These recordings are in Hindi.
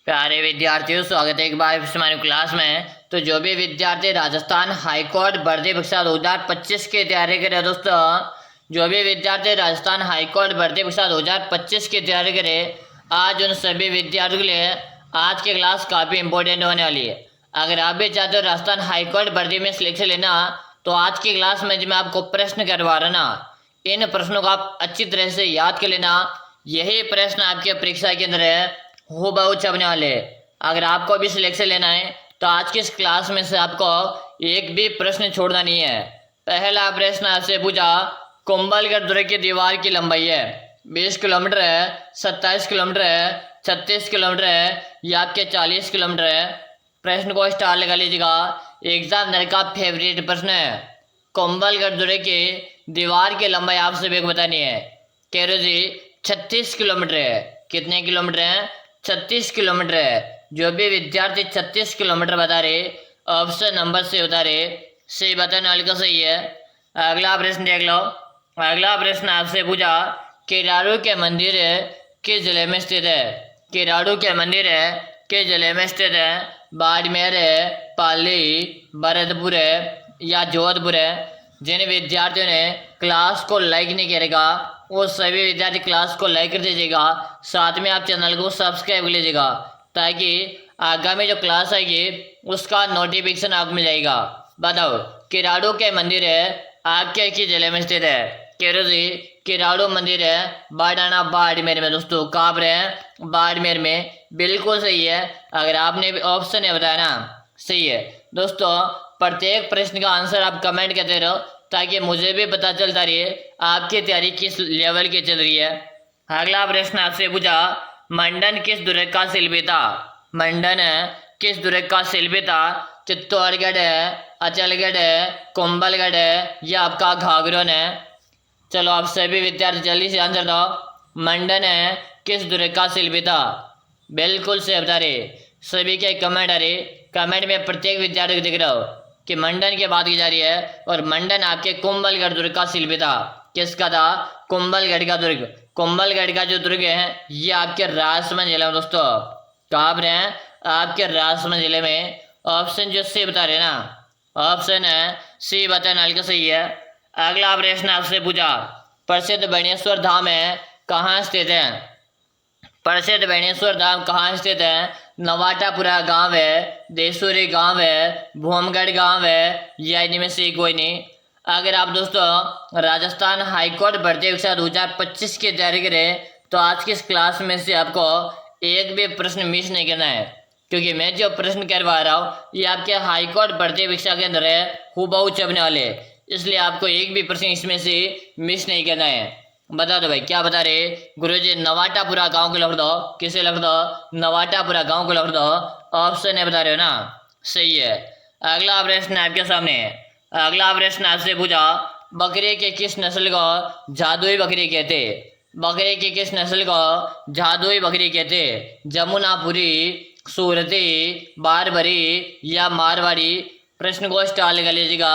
प्यारे विद्यार्थियों, स्वागत है एक बार फिर से हमारी क्लास में। तो जो भी विद्यार्थी राजस्थान हाईकोर्ट भर्ती परीक्षा 2025 की तैयारी करे दोस्तों, जो भी विद्यार्थी राजस्थान हाईकोर्ट भर्ती परीक्षा 2025 की तैयारी करे, आज उन सभी विद्यार्थियों के लिए आज की क्लास काफ़ी इंपॉर्टेंट होने वाली है। अगर आप भी चाहते हो राजस्थान हाईकोर्ट भर्ती में सिलेक्शन लेना, तो आज की क्लास में जो मैं आपको प्रश्न करवा रहा ना, इन प्रश्नों को आप अच्छी तरह से याद कर लेना। यही प्रश्न आपके परीक्षा के अंदर है, हो बहुत छपने वाले। अगर आपको भी सिलेक्शन लेना है तो आज की इस क्लास में से आपको एक भी प्रश्न छोड़ना नहीं है। पहला प्रश्न आपसे पूछा, कुंभलगढ़ दुर्ग की दीवार की लंबाई है 20 किलोमीटर है, 27 किलोमीटर है, 36 किलोमीटर है या आपके 40 किलोमीटर है। प्रश्न को स्टार लगा लीजिएगा। एग्जामिनर का फेवरेट प्रश्न है। कुंभलगढ़ दुर्ग की दीवार की लंबाई आप सभी को बतानी है। कह रहे जी 36 किलोमीटर है। कितने किलोमीटर है? 36 किलोमीटर है। जो भी विद्यार्थी 36 किलोमीटर बता रहे, ऑप्शन नंबर से बता रहे, सही बताने वाले का सही है। अगला प्रश्न देख लो। अगला प्रश्न आपसे पूछा, किराड़ू के मंदिर किस जिले में स्थित है? किराड़ू के मंदिर किस जिले में स्थित है? बाड़मेर है, पाली, भरतपुर है या जोधपुर है। जिन विद्यार्थियों ने क्लास को लाइक नहीं करेगा, वो सभी विद्यार्थी क्लास को लाइक कर दीजिएगा। साथ में आप चैनल को सब्सक्राइब कर लीजिएगा, ताकि आगामी जो क्लास आएगी उसका नोटिफिकेशन आपको मिल जाएगा। बताओ, किराड़ू के मंदिर आपके किस जिले में स्थित है? केरो जी किराड़ू मंदिर बाडाना बाड़मेर में। दोस्तों कहाँ पर है? बाड़मेर में। बिल्कुल सही है। अगर आपने ऑप्शन है बताया ना, सही है। दोस्तों प्रत्येक प्रश्न का आंसर आप कमेंट करते रहो, ताकि मुझे भी पता चलता रहे आपकी तैयारी किस लेवल की चल रही है। अगला प्रश्न आपसे पूछा, मंडन किस दुर्ग का शिल्पी था? मंडन किस दुर्ग का शिल्पी था? चित्तौड़गढ़ है, अचलगढ़ है, कुंभलगढ़ है या आपका घाघरन है। चलो आप सभी विद्यार्थी जल्दी से आंसर दो। मंडन किस दुर्ग का शिल्पी था? बिल्कुल से बता रहे। सभी के कमेंट आ रहे। कमेंट में प्रत्येक विद्यार्थी को दिख रहा हो कि मंडन की बात की जा रही है, और मंडन आपके कुंभलगढ़ दुर्ग का शिल्पी था। किसका था? कुंभलगढ़ का दुर्ग। कुंभलगढ़ का जो दुर्ग है ये आपके राजसमंद जिले में। दोस्तों कहाँ पर है? आपके राजसमंद जिले में। ऑप्शन जो सी बता रहे ना, ऑप्शन है सी बताने वाले का सही है। अगला प्रश्न आपसे पूछा, प्रसिद्ध बेणेश्वर धाम कहाँ स्थित है? प्रसिद्ध बेणेश्वर धाम कहाँ स्थित है? नवाटापुरा गांव है, देसूरी गांव है, भूमगढ़ गांव है या इनमें से कोई नहीं। अगर आप दोस्तों राजस्थान हाईकोर्ट भर्ती परीक्षा 2025 की तैयारी करें, तो आज की इस क्लास में से आपको एक भी प्रश्न मिस नहीं करना है, क्योंकि मैं जो प्रश्न करवा रहा हूँ ये आपके हाईकोर्ट भर्ती परीक्षा के अंदर हूबहू छपने वाले, इसलिए आपको एक भी प्रश्न इसमें से मिस नहीं करना है। बता दो भाई, क्या बता रहे? गुरुजी नवाटापुरा गांव को लिख दो। किसे लिख दो? नवाटापुरा गांव को लिख दो। ऑप्शन है बता रहे हो ना, सही है। अगला प्रश्न आपके सामने। अगला प्रश्न आपसे पूछा, बकरी के किस नस्ल को जादुई बकरी कहते? बकरी की किस नस्ल को जादुई बकरी कहते? जमुनापुरी, सूरती, बारबरी या मारवाड़ी। प्रश्न को स्टार लगा लीजिएगा।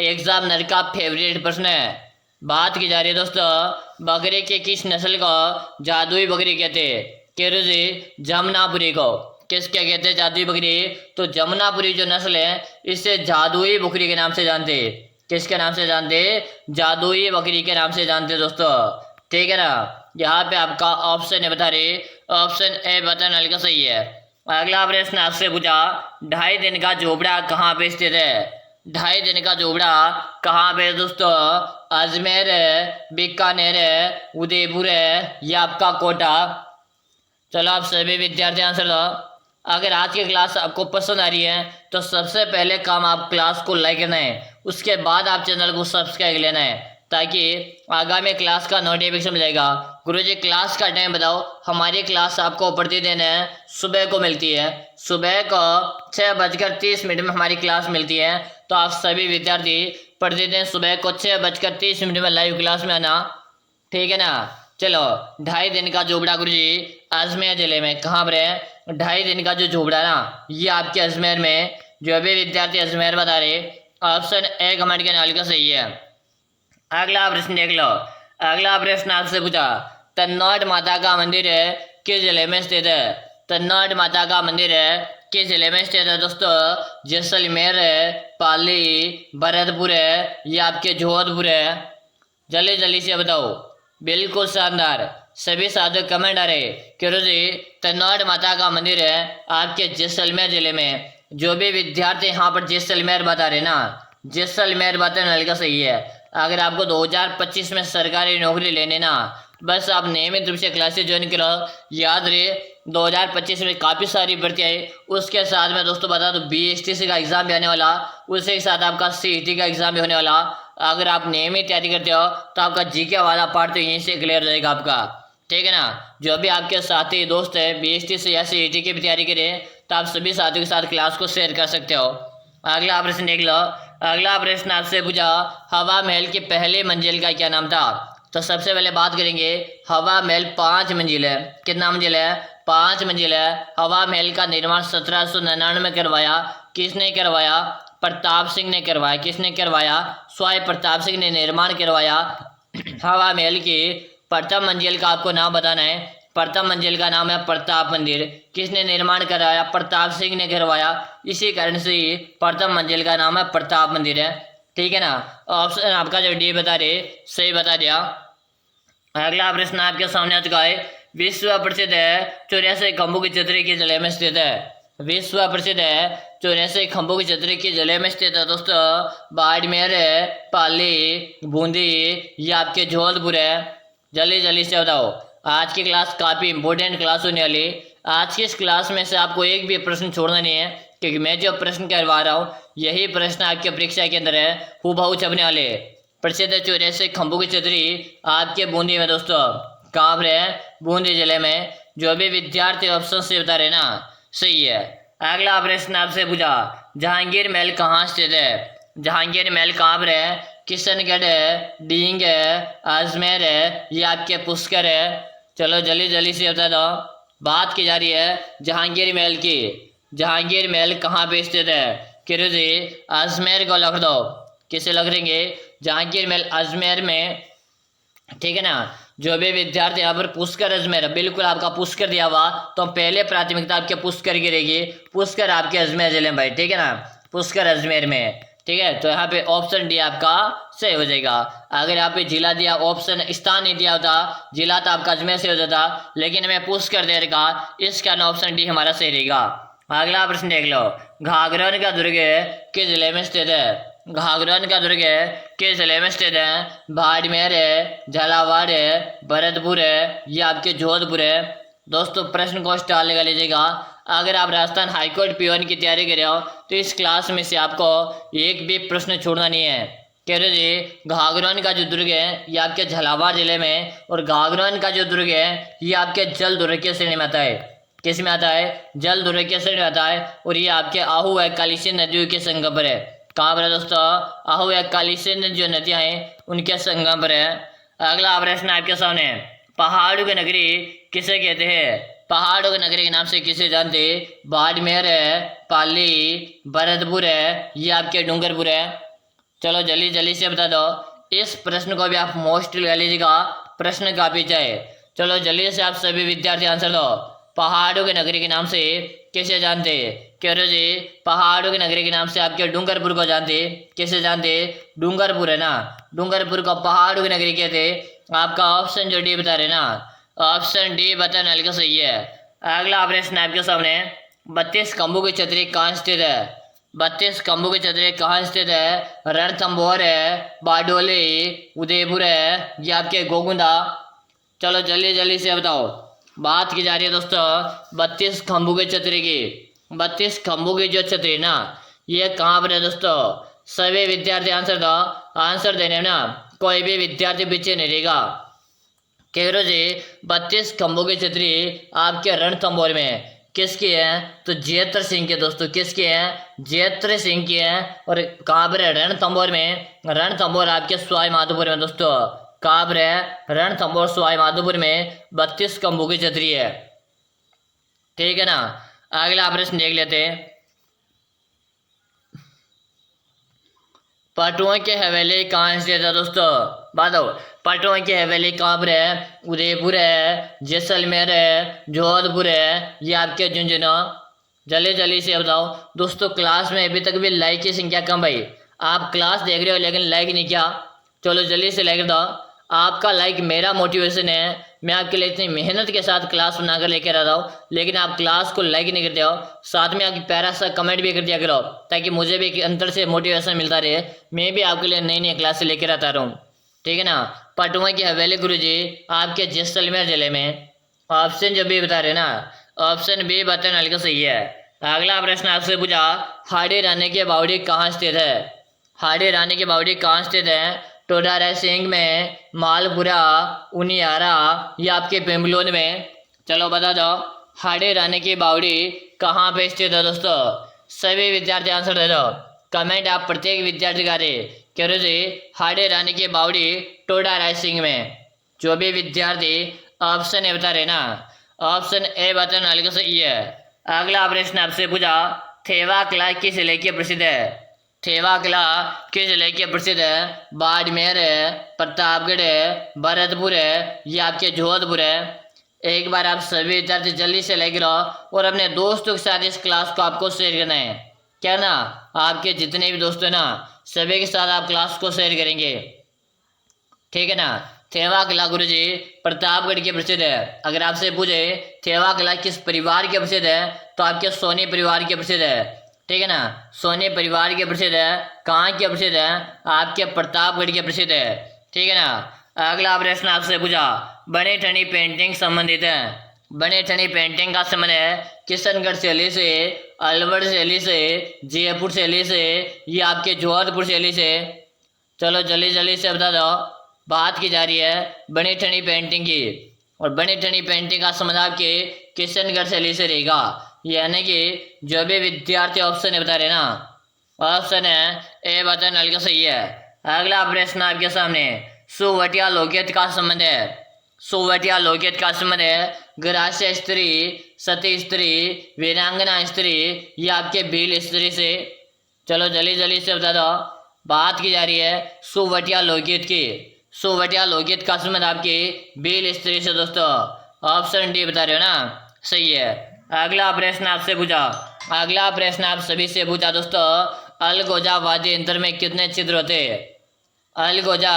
एग्जामिनर का फेवरेट प्रश्न है। बात की जा रही है दोस्तों, बकरी के किस नस्ल को जादुई बकरी कहते? केरू जी जमुनापुरी को। किसके कहते हैं जादुई बकरी? तो जमुनापुरी जो नस्ल है इसे जादुई बकरी के नाम से जानते। किसके नाम से जानते? जादुई बकरी के नाम से जानते दोस्तों। ठीक है ना। यहाँ पे आपका ऑप्शन है बता रहे, ऑप्शन ए बताने वाले का सही है। अगला प्रश्न आपसे पूछा, 2.5 दिन का झोपड़ा कहाँ पे स्थित है? 2.5 दिन का झोपड़ा कहाँ पे दोस्तों? अजमेर है, बीकानेर है, उदयपुर है या आपका कोटा। चलो आप सभी विद्यार्थी आंसर दो। अगर आज की क्लास आपको पसंद आ रही है तो सबसे पहले काम आप क्लास को लाइक करना है, उसके बाद आप चैनल को सब्सक्राइब लेना है, ताकि आगामी क्लास का नोटिफिकेशन मिल जाएगा। गुरुजी क्लास का टाइम बताओ। हमारी क्लास आपको प्रतिदिन सुबह को मिलती है। सुबह को 6:30 में हमारी क्लास मिलती है। तो आप सभी विद्यार्थी प्रतिदिन सुबह को 6:30 में लाइव क्लास में आना। ठीक है ना। चलो 2.5 दिन का झोपड़ा गुरुजी अजमेर जिले में। कहाँ पर है? 2.5 दिन का जो झोपड़ा ना ये आपके अजमेर में। जो भी विद्यार्थी अजमेर बता रहे, ऑप्शन ए कमेंट करने वाले का सही है। अगला प्रश्न देख लो। अगला प्रश्न आपसे पूछा, तन्नौट माता का मंदिर किस जिले में स्थित है? तन्नाट माता का मंदिर है किस जिले में स्थित है दोस्तों? जैसलमेर है, पाली, भरतपुर है या आपके जोधपुर है? जल्दी जल्दी से बताओ। बिल्कुल शानदार, सभी साधु कमेंट आ रहे क्यों जी? तन्नाट माता का मंदिर है आपके जैसलमेर जिले में। जो भी विद्यार्थी यहाँ पर जैसलमेर बता रहे ना, जैसलमेर बताने वाले का सही है। अगर आपको 2025 में सरकारी नौकरी लेने ना, बस आप नियमित रूप से क्लासेस ज्वाइन करो। याद रहे 2025 में काफ़ी सारी भर्ती आई। उसके साथ में दोस्तों बता दो BSTC का एग्जाम भी आने वाला, उसके साथ आपका CET का एग्जाम भी होने वाला। अगर आप नियमित तैयारी करते हो तो आपका GK वाला पार्ट तो यहीं से क्लियर हो जाएगा आपका, ठीक है ना। जो भी आपके साथी दोस्त है BSTC या CET की भी तैयारी करें तो आप सभी साथियों के साथ क्लास को शेयर कर सकते हो। अगला प्रश्न देख लो। अगला प्रश्न आपसे पूछा हवा महल की पहली मंजिल का क्या नाम था? तो सबसे पहले बात करेंगे हवा महल 5 मंजिल है। कितना मंजिल है? 5 मंजिल है। हवा महल का निर्माण 1799 में करवाया। किसने करवाया? प्रताप सिंह ने करवाया। किसने करवाया? स्वयं प्रताप सिंह ने निर्माण करवाया। हवा महल की प्रथम मंजिल का आपको नाम बताना है। प्रथम मंजिल का नाम है प्रताप मंदिर। किसने निर्माण कराया? प्रताप सिंह ने करवाया। इसी कारण से प्रथम मंजिल का नाम है प्रताप मंदिर है, ठीक है ना। ऑप्शन आपका जो डी बता रहे सही बता दिया। अगला प्रश्न आपके सामने आ चुका है। विश्व प्रसिद्ध है 84 खंभों की छतरी किस जिले में स्थित है? विश्व प्रसिद्ध है 84 खंभों की छतरी किस जिले में स्थित है दोस्तों? बाड़मेर है, पाली, बूंदी या आपके जोधपुर है? जल्दी जल्दी से बताओ। आज की क्लास काफ़ी इंपॉर्टेंट क्लास होने वाली। आज की इस क्लास में से आपको एक भी प्रश्न छोड़ना नहीं है, क्योंकि मैं जो प्रश्न करवा रहा हूँ यही प्रश्न आपके परीक्षा के अंदर है, हूबहू छपने वाले। प्रसिद्ध 84 खंभों की छतरी आपके बूंदी में दोस्तों, कहाँ पर है? बूंदी जिले में। जो भी विद्यार्थी ऑप्शन से बता रहे ना सही है। अगला प्रश्न आपसे पूछा जहांगीर महल कहाँ स्थित है? जहांगीर महल कहाँ पर है? किशनगढ़ है, डींग है, अजमेर है या आपके पुष्कर है? चलो जल्दी जल्दी से बता दो। बात की जा रही है जहांगीर महल की। जहांगीर महल कहाँ पे स्थित है? किरो जी अजमेर को लिख दो। किसे लिख देंगे? जहांगीर महल अजमेर में, ठीक है ना। जो भी विद्यार्थी यहाँ पर पुष्कर अजमेर, बिल्कुल आपका पुष्कर दिया हुआ तो पहले प्राथमिकता आपके पुष्कर की रहेगी। पुष्कर आपके अजमेर जिले में भाई, ठीक है ना। पुष्कर अजमेर में, ठीक है। तो यहाँ पे ऑप्शन डी आपका सही हो जाएगा। अगर यहाँ पे जिला दिया, ऑप्शन स्थान नहीं दिया होता, जिला तो आपका अजमेर से हो जाता, लेकिन हमें पुष्कर दे रखा, इस कारण ऑप्शन डी हमारा सही रहेगा। अगला प्रश्न देख लो। घाघरन का दुर्ग किस जिले में स्थित है? घाघरन का दुर्ग किस जिले में स्थित है? बाड़मेर है, झालावाड़ है, भरतपुर है या आपके जोधपुर है? दोस्तों प्रश्न को स्टार लगा लीजिएगा। अगर आप राजस्थान हाईकोर्ट PON की तैयारी कर रहे हो तो इस क्लास में से आपको एक भी प्रश्न छोड़ना नहीं है। कह रहे जी घाघरन का जो दुर्ग है ये आपके झालावाड़ जिले में, और घाघरन का जो दुर्ग है ये आपके जल दुर्ग के श्रेणी में आता है। किस में आता है? जल दुर्ग के श्रेणी में आता है। और ये आपके आहू है कालीसिंध नदियों के संगम पर है। कहाँ पर है दोस्तों? आहू है कालीसिंध जो नदियाँ हैं उनके संगम पर है। अगला प्रश्न आपके सामने है। पहाड़ों की नगरी किसे कहते हैं? पहाड़ों की नगरी के नाम से किसे जानते? बाड़मेर है, पाली, भरतपुर है या आपके डूंगरपुर है? चलो जल्दी जल्दी से बता दो। इस प्रश्न को भी आप मोस्ट ले लीजिएगा, प्रश्न काफी चाहे। चलो जल्दी से आप सभी विद्यार्थी आंसर दो। पहाड़ों की नगरी के नाम से किसे जानते? कह रहे जी पहाड़ों की नगरी के नाम से आपके डूंगरपुर को जानते। किसे जानते? डूंगरपुर है ना, डूंगरपुर को पहाड़ों की नगरी कहते। आपका ऑप्शन जो डी बता रहे ना, ऑप्शन डी बताने वाले का सही है। अगला प्रश्न आपके सामने 32 खंभों की छतरी कहाँ स्थित है? 32 खंभों की छतरी कहाँ स्थित है? रणथंभौर है, बारडोली, उदयपुर है या आपके गोगुंदा? चलो जल्दी जल्दी से बताओ। बात की जा रही है दोस्तों 32 खंभों की छतरी की। 32 खंभों की जो छतरी ना ये कहाँ पर है दोस्तों? सभी विद्यार्थी आंसर दो। आंसर देने में ना कोई भी विद्यार्थी पीछे नहीं रहेगा। कह जी 32 खंभों की छतरी आपके रणथंभौर में किसकी है? तो जयत्र सिंह के दोस्तों। किसकी है? जयत्र सिंह की है। और कहाँ पर है? रणथंभौर में। रणथंभौर आपके सवाई माधोपुर में दोस्तों। कहाँ पर है? रणथंभौर सवाई माधोपुर में 32 खंभों की छतरी है, ठीक है ना। अगला प्रश्न देख लेते हैं। पटुआ की हवेली कहाँ स्थित है दोस्तों? बताओ। पटना की हवेली कहाँ पर है? उदयपुर है, जैसलमेर है, जोधपुर है, ये आपके झुंझुनू। जल्दी जल्दी से बताओ दोस्तों। क्लास में अभी तक भी लाइक की संख्या कम भाई। आप क्लास देख रहे हो लेकिन लाइक नहीं किया। चलो जल्दी से लाइक दो। आपका लाइक मेरा मोटिवेशन है। मैं आपके लिए इतनी मेहनत के साथ क्लास बनाकर लेकर आ रहा हूँ, लेकिन आप क्लास को लाइक नहीं करते हो। साथ में आपकी प्यारा सा कमेंट भी कर दिया करो, ताकि मुझे भी एक अंदर से मोटिवेशन मिलता रहे। मैं भी आपके लिए नई नई क्लासें लेकर आता रहूँ, ठीक है ना। पटना की हवेली गुरुजी आपके जैसलमेर जिले में। ऑप्शन जो भी बता रहे ना, ऑप्शन बी बताना हल्का सही है। अगला प्रश्न आपसे पूछा, हाड़ी रानी की बावड़ी कहाँ स्थित है? हाड़ी रानी की बावड़ी कहाँ स्थित है? टोडा रायसिंह में, मालपुरा, उनियारा या आपके बेंगलोर में? चलो बता दो, हाड़ी रानी की बावड़ी कहाँ पे स्थित है दोस्तों? सभी विद्यार्थी आंसर दे दो। कमेंट आप प्रत्येक विद्यार्थी करें कह रहे जी हाड़ी रानी की बावड़ी टोडा रायसिंह में। जो भी विद्यार्थी ऑप्शन ए बता रहे ना, ऑप्शन ए बताना हल्का सही है। अगला प्रश्न आपसे पूछा, थेवा किला किस जिले के प्रसिद्ध है? थेवा किला किस जिले के प्रसिद्ध है? बाड़मेर है, प्रतापगढ़ है, भरतपुर है या आपके जोधपुर है? एक बार आप सभी विद्यार्थी जल्दी से लाइक करो और अपने दोस्तों के साथ इस क्लास को आपको शेयर करना है, क्या ना। आपके जितने भी दोस्त हैं ना, सभी के साथ आप क्लास को शेयर करेंगे, ठीक है ना। थेवा किला गुरुजी प्रतापगढ़ के प्रसिद्ध है। अगर आपसे पूछे थेवा किला किस परिवार के प्रसिद्ध है, तो आपके सोनी परिवार के प्रसिद्ध है, ठीक है ना। सोनी परिवार के प्रसिद्ध है। कहाँ के प्रसिद्ध है? आपके प्रतापगढ़ के प्रसिद्ध है, ठीक है ना। अगला प्रश्न आपसे पूछा, बनी ठनी पेंटिंग संबंधित है। बनी ठनी पेंटिंग का संबंध है किशनगढ़ शैली से, अलवर शैली से, जयपुर शैली से या आपके जोधपुर शैली से? चलो जल्दी जल्दी से बता दो। बात की जा रही है बनी ठनी पेंटिंग की, और बनी ठनी पेंटिंग का संबंध आपके किशनगढ़ शैली से रहेगा। यानी कि जो भी विद्यार्थी ऑप्शन है बता रहे ना, ऑप्शन है ए बताना हल्का सही है। अगला प्रश्न आपके सामने, सुवटिया लोकगीत का संबंध है। सुवटिया लोकगीत का संबंध है ग्रास्य स्त्री, सती स्त्री, वीरांगना स्त्री या आपके भील स्त्री से? चलो जल्दी जल्दी से बता दो। बात की जा रही है सुवटिया लोकगीत की। सुवटिया लोकगीत का संबंध आपकी भील स्त्री से दोस्तों। ऑप्शन डी बता रहे हो ना, सही है। अगला प्रश्न आपसे पूछा, अगला प्रश्न आप सभी से पूछा दोस्तों, अलगोजा वाद्य यंत्र में कितने छिद्र होते हैं? अलगोजा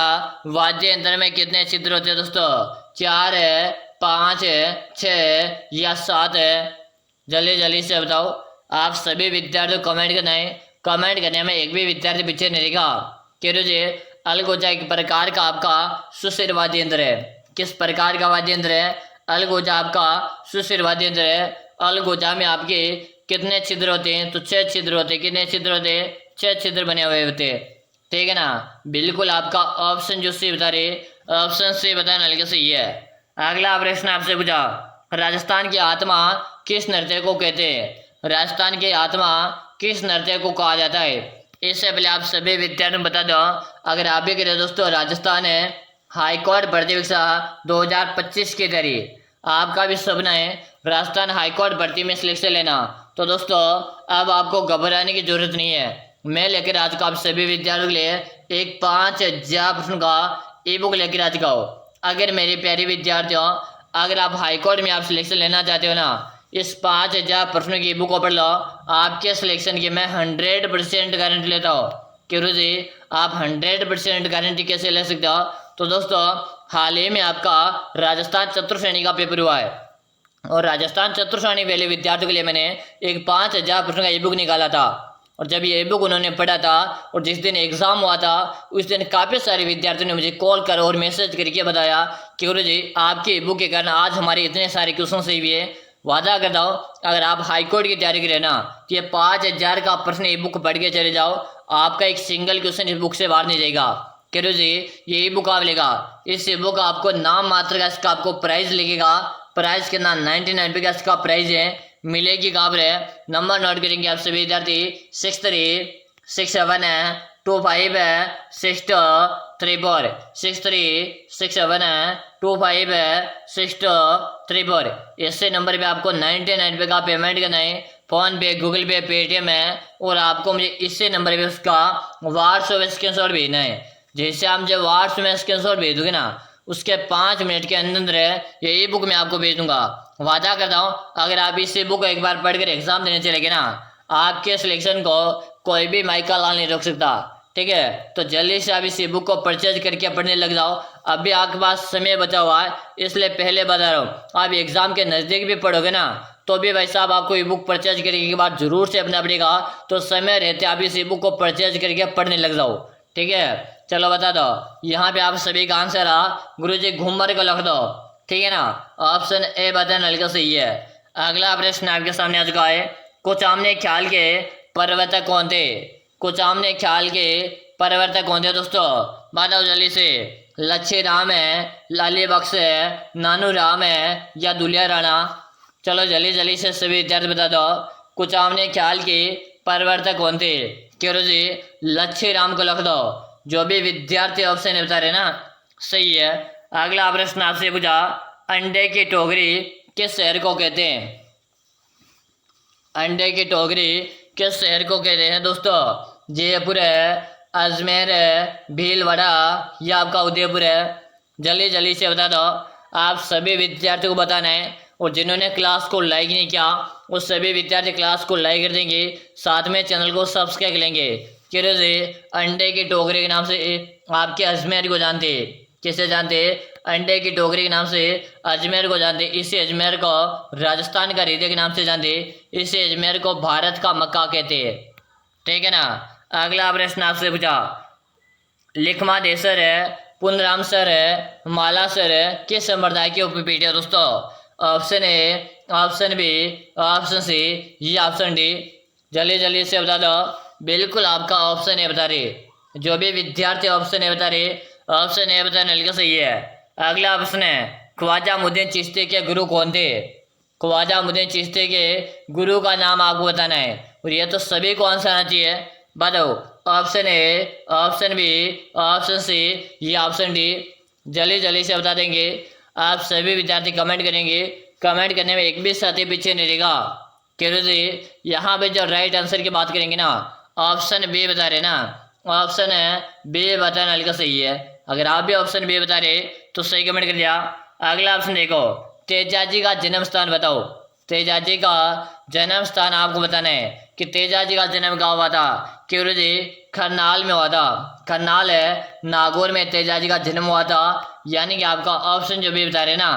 वाद्य यंत्र में कितने छिद्र होते हैं दोस्तों? 4 है, 5 है, 6 या 7 है? जल्दी जल्दी से बताओ। आप सभी विद्यार्थी कमेंट करना है। कमेंट करने में एक भी विद्यार्थी पीछे नहीं रहेगा। कह जी अलगोजा एक प्रकार का आपका सुशिर वाद्य यंत्र है। किस प्रकार का वाद्य यंत्र है? अलगोजा आपका सुशिर वाद्य यंत्र है। अलगोजा में आपके कितने छिद्र होते हैं? तो 6 छिद्र होते हैं। कितने छिद्र होते हैं? 6 छिद्र बने हुए होते हैं, ठीक है ना। बिल्कुल आपका ऑप्शन जो सी बता रहे, ऑप्शन सी बताना हल्का सही है। अगला प्रश्न आपसे पूछा, राजस्थान की आत्मा किस नृत्य को कहते हैं? राजस्थान की आत्मा किस नृत्य को कहा जाता है? इससे पहले आप सभी विद्यार्थियों बता दो, अगर आप भी करें दोस्तों राजस्थान है हाईकोर्ट भर्ती परीक्षा 2025 की तैयारी, आपका भी सपना है राजस्थान हाईकोर्ट भर्ती में सिलेक्शन लेना, तो दोस्तों अब आपको घबराने की जरूरत नहीं है। मैं लेकर आ चुका आप सभी विद्यार्थियों के लिए एक 5000 प्रश्न का ई बुक लेकर आ चुका हूँ। अगर मेरे प्यारे विद्यार्थियों, अगर आप हाईकोर्ट में आप सिलेक्शन लेना चाहते हो ना, इस 5000 प्रश्नों की बुक को पढ़ लो। आपके सिलेक्शन की मैं 100% गारंटी लेता हूँ। क्यों जी आप 100% गारंटी कैसे ले सकते हो? तो दोस्तों हाल ही में आपका राजस्थान चतुर्श्रेणी का पेपर हुआ है, और राजस्थान चतुर्श्रेणी वाले विद्यार्थियों के लिए मैंने एक 5000 प्रश्न का ई बुक निकाला था। और जब ये ई बुक उन्होंने पढ़ा था और जिस दिन एग्जाम हुआ था उस दिन काफ़ी सारे विद्यार्थियों ने मुझे कॉल कर और मैसेज करके बताया कि गुरु जी आपके ई बुक के कारण आज हमारे इतने सारे क्वेश्चन सही हुए। वादा करता हूँ अगर आप हाईकोर्ट की तैयारी करें ना, तो ये 5000 का प्रश्न ई बुक पढ़ के चले जाओ, आपका एक सिंगल क्वेश्चन इस बुक से बाहर नहीं जाएगा। कह जी ये ई बुक आप लेगा, इस ई बुक आपको नाम मात्र का इसका आपको प्राइस लगेगा। प्राइस कितना? 99 रुपये का इसका प्राइस है। मिलेगी कहाँ पर है? नंबर नोट करेंगे आप सभी विद्यार्थी, 6367 है, 25 है, 6234, 6367 है, 25 है, 6234। इससे नंबर पे आपको 99 रुपये का पेमेंट करना है। फोन पे, गूगल पे, पेटीएम है, और आपको मुझे इससे नंबर पे उसका व्हाट्सएप स्क्रीनशॉट भेजना है। जैसे हम जब व्हाट्सएप में स्क्रीनशॉट भेज दोगे ना, उसके 5 मिनट के अंदर ये ई बुक मैं आपको भेज दूंगा। वादा करता हूँ, अगर आप इस ई बुक को एक बार पढ़कर एग्जाम देने चलेंगे ना, आपके सिलेक्शन को कोई भी माइका लाल नहीं रोक सकता। ठीक है, तो जल्दी से आप इस ई बुक को परचेज करके पढ़ने लग जाओ। अभी आपके पास समय बचा हुआ है, इसलिए पहले बता रहा हूँ, आप एग्जाम के नज़दीक भी पढ़ोगे ना, तो भी भाई साहब आपको ई बुक परचेज करने के बाद जरूर से अपना पड़ेगा। तो समय रहते आप इस ई बुक को परचेज करके पढ़ने लग जाओ। ठीक है, चलो बता दो, यहाँ पे आप सभी का आंसर आ गुरुजी घूमर को लिख दो। ठीक है ना, ऑप्शन ए बताना हल्का सही है। अगला प्रश्न आपके सामने आ चुका है, कुछ आमने ख्याल के परिवर्तक कौन थे? कुछ आमने ख्याल के परिवर्तक कौन थे दोस्तों? बताओ जल्दी से। लच्छी राम है, लाली बख्श है, नानू राम है या दुलिया राणा? चलो जल्दी जल्दी से सभी विद्यार्थी बता दो, कुछ आमने ख्याल के परिवर्तक कौन थे? क्यों जी लच्छी राम को लिख दो। जो भी विद्यार्थी ऑप्शन बता रहे ना, सही है। अगला प्रश्न आपसे पूछा, अंडे की टोकरी किस शहर को कहते हैं? अंडे की टोकरी किस शहर को कहते हैं दोस्तों? जयपुर है, अजमेर है, भीलवाड़ा या आपका उदयपुर है? जल्दी जल्दी से बता दो। आप सभी विद्यार्थियों को बताना है, और जिन्होंने क्लास को लाइक नहीं किया वो सभी विद्यार्थी क्लास को लाइक कर देंगे, साथ में चैनल को सब्सक्राइब कर लेंगे। क्यों से अंडे की टोकरी के नाम से आपके अजमेर को जानते, किसे जानते? अंडे की टोकरी के नाम से अजमेर को जानते। इसी अजमेर को राजस्थान का हृदय के नाम से जानते। इसी अजमेर को भारत का मक्का कहते हैं। ठीक है ना। अगला प्रश्न आपसे पूछा, लिखमा देसर है, पुनराम सर है, माला सर है, किस संप्रदाय की उपपीठ है दोस्तों? Option A, option B, option C या ऑप्शन डी? जल्दी जल्दी से बता दो। बिल्कुल आपका ऑप्शन ए बता रहे। जो भी विद्यार्थी ऑप्शन ए बता रहे, ऑप्शन ए बताने बिल्कुल सही है। अगला प्रश्न है, ख्वाजा मुद्दीन चिश्ती के गुरु कौन थे? ख्वाजा मुद्दीन चिश्ती के गुरु का नाम आपको बताना है, और ये तो सभी को आंसर आना चाहिए। बताओ, option A, option B, option C या ऑप्शन डी? जल्दी जल्दी से बता देंगे। आप सभी विद्यार्थी कमेंट करेंगे, कमेंट करने में एक भी साथी पीछे नहीं रहेगा। क्यों जी यहाँ पे जो राइट आंसर की बात करेंगे ना, ऑप्शन बी बता रहे ना, ऑप्शन बी बताना हल्का सही है। अगर आप भी ऑप्शन बी बता रहे तो सही कमेंट कर दिया। अगला ऑप्शन देखो, तेजाजी का जन्म स्थान बताओ। तेजाजी का जन्म स्थान आपको बताना है कि तेजाजी का जन्म कहाँ हुआ था। क्यों जी करनाल में हुआ था। करनाल है, नागौर में तेजाजी का जन्म हुआ था। यानी कि आपका ऑप्शन जो भी बता रहे ना,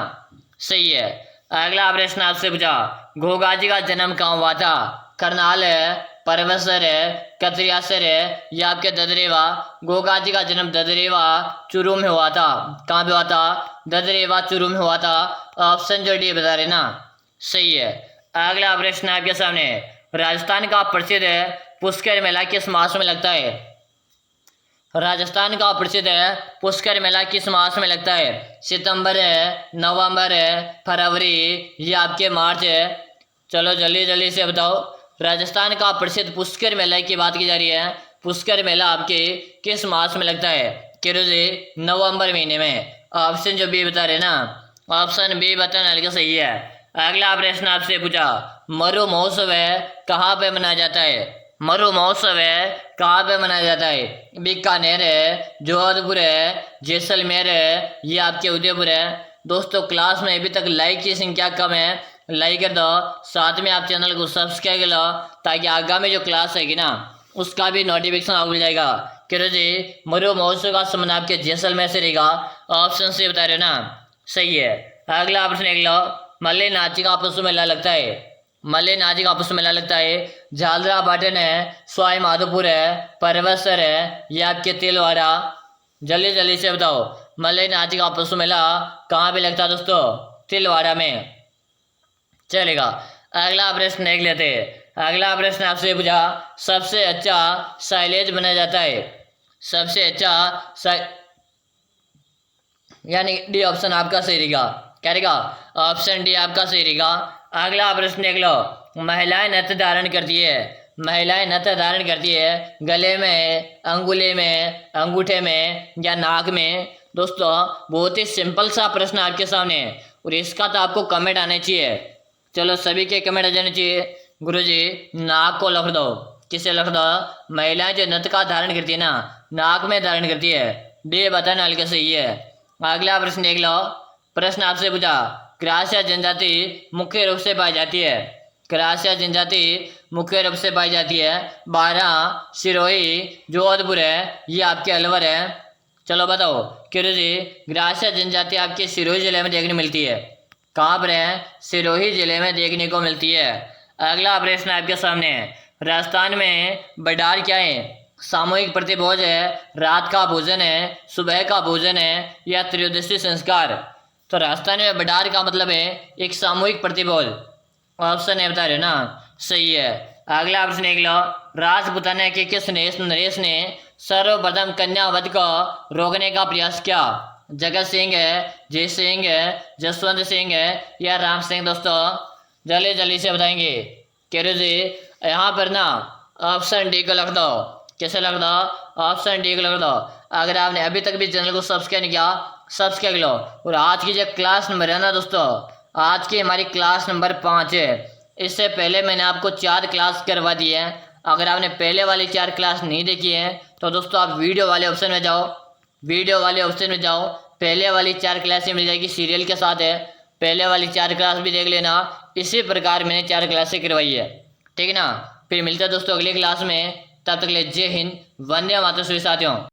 सही है। अगला प्रश्न आपसे पूछा, घोगाजी का जन्म कहाँ हुआ था? करनाल है, परवसर है, कतरियासर है या आपके ददरेवा? घोगाजी का जन्म ददरेवा चूरू में हुआ था। कहाँ पे हुआ था? ददरेवा चूरू में हुआ था। ऑप्शन जो डी बता रहे ना, सही है। अगला प्रश्न आपके सामने, राजस्थान का प्रसिद्ध पुष्कर मेला किस मास में लगता है? राजस्थान का प्रसिद्ध पुष्कर मेला किस मास में लगता है? सितंबर है, नवंबर है, फरवरी या आपके मार्च है? चलो जल्दी जल्दी से बताओ। राजस्थान का प्रसिद्ध पुष्कर मेला की बात की जा रही है। पुष्कर मेला आपके किस मास में लगता है? किरोजी नवंबर महीने में। ऑप्शन जो बी बता रहे ना, ऑप्शन बी बताना हल्का सही है। अगला प्रश्न आपसे पूछा, मरु महोत्सव कहाँ पे मनाया जाता है? मरु महोत्सव कहाँ पे मनाया जाता है? बीकानेर है, जोधपुर है, जैसलमेर है या आपके उदयपुर है? दोस्तों क्लास में अभी तक लाइक की संख्या कम है, लाइक कर दो, साथ में आप चैनल को सब्सक्राइब कर लो, ताकि आगामी जो क्लास रहेगी ना उसका भी नोटिफिकेशन आपको मिल जाएगा। क्यों जी मरु महोत्सव का संबंध आपके जैसलमेर से रहेगा। ऑप्शन से बता रहे ना, सही है। अगला प्रश्न देख लो, मल्ले नाची का आपस में मेला लगता है। मल्ले नाची का आपस में मेला लगता है झालरा बाटन है, स्वाई माधोपुर है, परवसर है या आपके तिलवाड़ा? जल्दी जल्दी से बताओ, मल्ले नाची का आपस में मेला कहाँ पे लगता है दोस्तों? तिलवाड़ा में। चलेगा। अगला प्रश्न देख लेते हैं। अगला प्रश्न आपसे पूछा, सबसे अच्छा साइलेज बनाया जाता है। सबसे अच्छा यानी डी ऑप्शन आपका सही रहेगा। क्या रहेगा? ऑप्शन डी आपका सही रहेगा। अगला प्रश्न देख लो, महिलाएं नथ धारण करती है। महिलाएं नथ धारण करती है गले में, अंगुले में, अंगूठे में या नाक में? दोस्तों बहुत ही सिंपल सा प्रश्न आपके सामने है, और इसका तो आपको कमेंट आने चाहिए। चलो सभी के कमेंट आ जाने चाहिए। गुरुजी नाक को लिख दो। किसे लिख दो? महिलाएं जो नथ का धारण करती है ना, नाक में धारण करती है, डी बटन हल्के सही है। अगला प्रश्न देख लो। प्रश्न आपसे पूछा, क्रासिया जनजाति मुख्य रूप से पाई जाती है। क्रासिया जनजाति मुख्य रूप से पाई जाती है 12, सिरोही, जोधपुर है, ये आपके अलवर है। चलो बताओ किरो जी, क्रासिया जनजाति आपके सिरोही जिले में देखने मिलती है। कहाँ पर है? सिरोही जिले में देखने को मिलती है। अगला प्रश्न आपके सामने है, राजस्थान में बडार क्या है? सामूहिक प्रतिभोज है, रात का भोजन है, सुबह का भोजन है, या त्रयोदशी संस्कार। तो राजस्थान में बडार का मतलब है एक सामूहिक प्रतिभोज। ऑप्शन है बता रहे हो ना, सही है। अगला प्रश्न देख लो। राजपुताना के किस नरेश ने सर्वप्रथम कन्यावध को रोकने का प्रयास किया? जगत सिंह है, जय सिंह है, जसवंत सिंह है, या राम सिंह। दोस्तों जल्दी जल्दी से बताएंगे। कह रहे जी यहाँ पर ना ऑप्शन डी को लिख दो। कैसे लिख दो? ऑप्शन डी को लिख दो। अगर आपने अभी तक भी चैनल को सब्सक्राइब नहीं किया, सब्सक्राइब कर लो। और आज की जो क्लास नंबर है ना दोस्तों, आज की हमारी क्लास नंबर 5 है। इससे पहले मैंने आपको 4 क्लास करवा दी है। अगर आपने पहले वाली 4 क्लास नहीं देखी है तो दोस्तों आप वीडियो वाले ऑप्शन में जाओ, वीडियो वाले ऑप्शन में जाओ, पहले वाली 4 क्लासें मिल जाएगी, सीरियल के साथ है। पहले वाली 4 क्लास भी देख लेना। इसी प्रकार मैंने 4 क्लासें करवाई है, ठीक है ना। फिर मिलते हैं दोस्तों अगली क्लास में। तब तक के लिए जय हिंद, वंदे मातरम सभी साथियों।